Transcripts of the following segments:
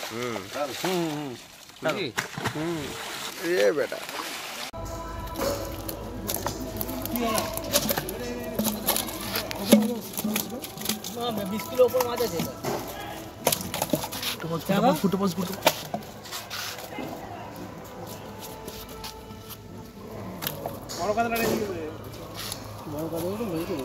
ये बेटा ना 20 किलो ऊपर माছ আছে এটা ফুটো বড় কাতলা রেডি করে বড় কাতলা তো হয়ে গেল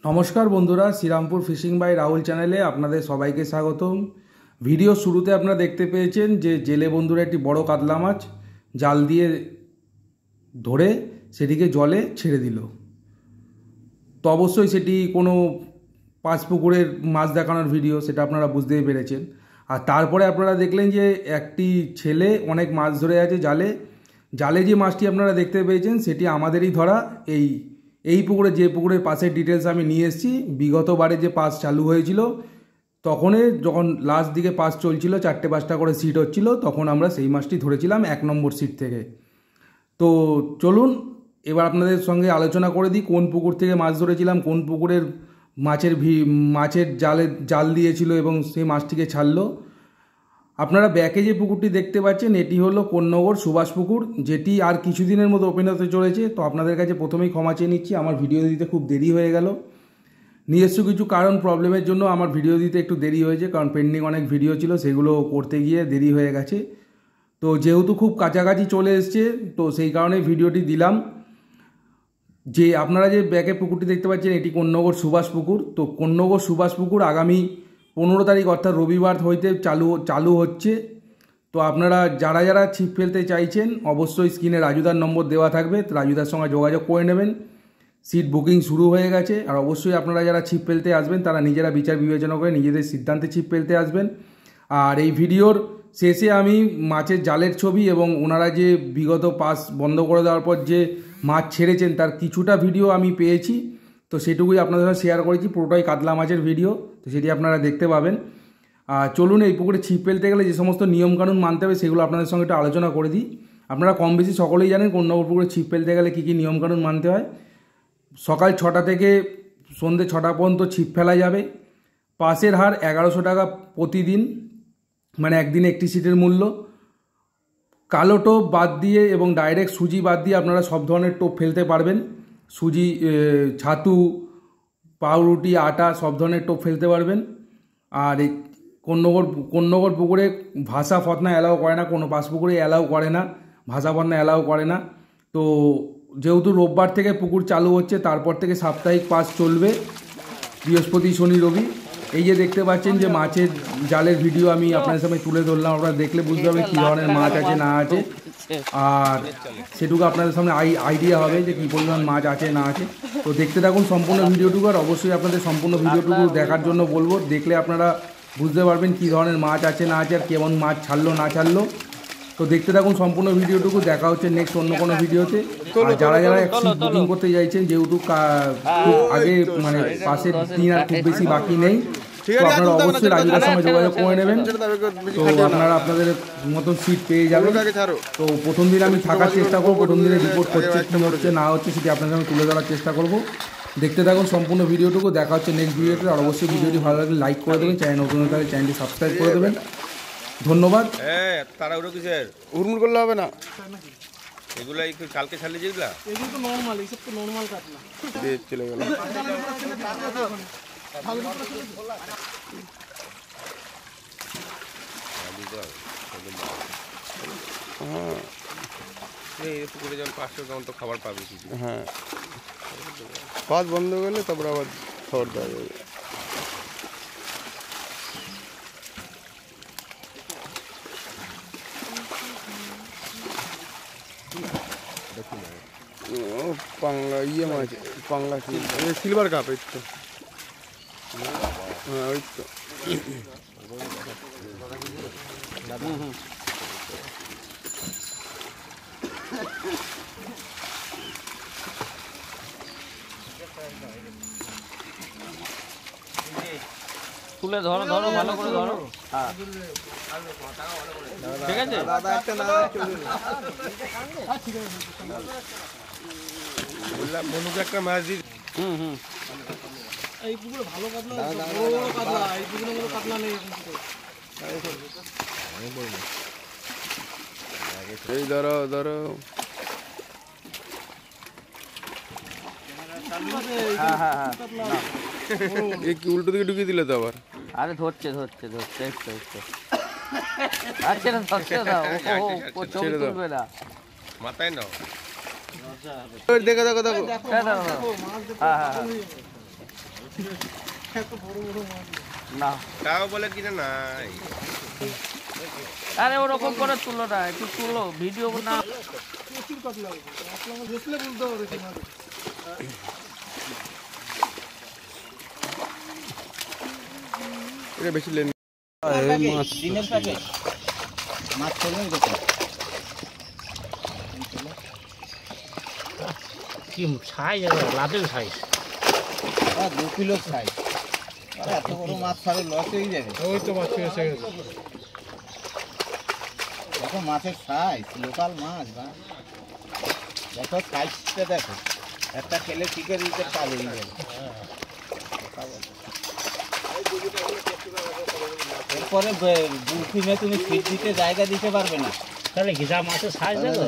নমস্কার বন্ধুরা, শ্রীরামপুর ফিশিং বাই রাহুল চ্যানেলে আপনাদের সবাইকে স্বাগতম। ভিডিও শুরুতে আপনারা দেখতে পেয়েছেন যে জেলে বন্ধুরা একটি বড় কাতলা মাছ জাল দিয়ে ধরে সেটিকে জলে ছেড়ে দিল। তো অবশ্যই সেটি কোনো পাঁচ পুকুরের মাছ দেখানোর ভিডিও, সেটা আপনারা বুঝতেই পেরেছেন। আর তারপরে আপনারা দেখলেন যে একটি ছেলে অনেক মাছ ধরে আছে জালে যে মাছটি আপনারা দেখতে পেয়েছেন সেটি আমাদেরই ধরা। এই পুকুরে, যে পুকুরের পাশের ডিটেলস আমি নিয়ে এসেছি, বিগতবারে যে পাস চালু হয়েছিল তখনই যখন লাস্ট দিকে পাস চলছিল, 4-5টা করে সিট হচ্ছিল, তখন আমরা সেই মাছটি ধরেছিলাম 1 নম্বর সিট থেকে। তো চলুন এবার আপনাদের সঙ্গে আলোচনা করে দিই কোন পুকুর থেকে মাছ ধরেছিলাম, কোন পুকুরের মাছের জাল দিয়েছিল এবং সেই মাছটিকে ছাড়লো। আপনারা ব্যাকে যে পুকুরটি দেখতে পাচ্ছেন এটি হলো কোন্নগর সুভাষ পুকুর, যেটি আর কিছুদিনের মতো ওপেন হতে চলেছে। তো আপনাদের কাছে প্রথমেই ক্ষমা চেয়ে নিচ্ছি, আমার ভিডিও দিতে খুব দেরি হয়ে গেল। নিজস্ব কিছু প্রবলেমের জন্য আমার ভিডিও দিতে একটু দেরি হয়েছে, কারণ পেন্ডিং অনেক ভিডিও ছিল, সেগুলো করতে গিয়ে দেরি হয়ে গেছে। তো যেহেতু খুব কাছাকাছি চলে এসছে, তো সেই কারণে ভিডিওটি দিলাম। যে আপনারা যে ব্যাকে পুকুরটি দেখতে পাচ্ছেন এটি কোন্নগর সুভাষ পুকুর। তো কোন্নগর সুভাষ পুকুর আগামী 15 তারিখ অর্থাৎ রবিবার হইতে চালু হচ্ছে। তো আপনারা যারা ছিপ ফেলতে চাইছেন অবশ্যই স্ক্রিনে রাজুদার নম্বর দেওয়া থাকবে, তো রাজুদার সঙ্গে যোগাযোগ করে নেবেন। সিট বুকিং শুরু হয়ে গেছে। আর অবশ্যই আপনারা যারা ছিপ ফেলতে আসবেন তারা নিজেরা বিচার বিবেচনা করে নিজেদের সিদ্ধান্তে ছিপ ফেলতে আসবেন। আর এই ভিডিওর শেষে আমি মাছের জালের ছবি এবং ওনারা যে বিগত পাস বন্ধ করে দেওয়ার পর যে মাছ ছেড়েছেন তার কিছুটা ভিডিও আমি পেয়েছি, তো সেটুকুই আপনাদের সাথে শেয়ার করেছি। পুরোটাই কাতলা মাছের ভিডিও, তো সেটি আপনারা দেখতে পাবেন। চলুন এই পুকুরে ছিপ ফেলতে গেলে যে সমস্ত নিয়মকানুন মানতে হবে সেগুলো আপনাদের সঙ্গে একটু আলোচনা করে দিই। আপনারা কম বেশি সকলেই জানেন কোন্নগর পুকুরে ছিপ ফেলতে গেলে কী কী নিয়মকানুন মানতে হয়। সকাল 6টা থেকে সন্ধ্যে 6টা পর্যন্ত ছিপ ফেলা যাবে। পাসের হার 1100 টাকা প্রতিদিন, মানে একদিনে একটি সিটের মূল্য। কালো টোপ বাদ দিয়ে এবং ডাইরেক্ট সুজি বাদ দিয়ে আপনারা সব ধরনের টোপ ফেলতে পারবেন। সুজি, ছাতু, পাউরুটি, আটা সব ধরনের টোপ ফেলতে পারবেন। আর এই কোন্নগর পুকুরে ভাষা ফতনা অ্যালাউ করে না, কোনো পাস পুকুরে অ্যালাউ করে না, ভাষা ফতনা অ্যালাউ করে না। তো যেহেতু রোববার থেকে পুকুর চালু হচ্ছে, তারপর থেকে সাপ্তাহিক পাস চলবে, বৃহস্পতি, শনি, রবি। এই যে দেখতে পাচ্ছেন যে মাছের জালের ভিডিও আমি আপনাদের সামনে তুলে ধরলাম, আপনারা দেখলে বুঝতে পারবেন কী ধরনের মাছ আছে না আছে, আর সেটুকু আপনাদের সামনে আইডিয়া হবে যে কী পরিমাণ মাছ আছে না আছে। তো দেখতে থাকুন সম্পূর্ণ ভিডিওটুকু, আর অবশ্যই আপনাদের সম্পূর্ণ ভিডিওটুকু দেখার জন্য বলবো। দেখলে আপনারা বুঝতে পারবেন কী ধরনের মাছ আছে না আছে আর কেমন মাছ ছাড়লো না ছাড়লো। তো দেখতে থাকুন সম্পূর্ণ ভিডিওটুকু, দেখা হচ্ছে নেক্সট অন্য কোনো ভিডিওতে। আর যারা সিট বুকিং করতে চাইছেন, যেহেতু খুব আগে মানে পাশের দিন আর খুব বেশি বাকি নেই, তো আপনারা অবশ্যই রাজুদার সঙ্গে যোগাযোগ করে নেবেন। তো আপনারা আপনাদের মতন সিট পেয়ে যাবেন। তো প্রথম দিন আমি থাকার চেষ্টা করবো, প্রথম দিনে রিপোর্ট করছে কি হচ্ছে না হচ্ছে সেটি আপনাদের সঙ্গে তুলে ধরার চেষ্টা করব। দেখতে থাকুন সম্পূর্ণ ভিডিওটুকু, দেখা হচ্ছে নেক্সট ভিডিওতে। আর অবশ্যই ভিডিওটি ভালো লাগলে লাইক করে দেবেন, চ্যানেল নতুন হলে চ্যানেলটি সাবস্ক্রাইব করে দেবেন। ধন্যবাদ। তাড়াহুড়ো কিসের? হুড়মুড় করলে হবে না। এগুলো কালকে ছাড়লে যেগুলা এগুলো তো নরমাল, এইসব তো নরমাল কাতলা দিয়ে চলে গেল। পুকুরে যখন 500 তখন তো খাবার পাবে কিছু। হ্যাঁ, পাঁচ বন্ধ করলে তারপর আবার খাবার দেওয়া যাবে। পাংলা মাছ, পাংলা সিলভার কাপ, এই তো। হ্যাঁ ওই তো। তুলে ধরো ভালো করে ধরো। হ্যাঁ ঠিক আছে দাদা, একটা না বললাম মনুকে একটা মাছ দিই। এই পুকুরে ভালো কাতলা, বড় বড় কাতলা, এই পুকুরে কোনো কাতলা নেই এখন পুকুরে। এই ধরো ধরো এ কি উল্টো দিকে ঢুকিয়ে দিলে তো আবার। আরে ধরছে একটু আচ্ছা না ধরছে না ও ছবি তুলবে না মাথায় নাও। দেখো দেখো দেখো না তাও বলে কিনা নাই। আরে ওরকম করে তুলো না, একটু তুলো ভিডিও না। প্রচুর কাতলা, কাতলা মাছ দেখলে বলতে হবে কি মাছ। এটা বেশি লেন দিনের প্যাকেট মাছ চলবে দেখো কি সাইজ লাদেল সাইজ 2 কিলো সাইজ। আরে এত বড় মাছ ছাড়ে লস হয়ে যাবে। ওই তো মাছ এসে গেছে। দেখো মাছের সাইজ, লোকাল মাছ বা দেখো সাইজটা দেখো, একটা খেলে চিকেন দিতে পাবে এরপরে বুকিংয়ে তুমি ফিট দিতে জায়গা দিতে পারবে না। তাহলে কি যা মাছের সাইজ দেখো।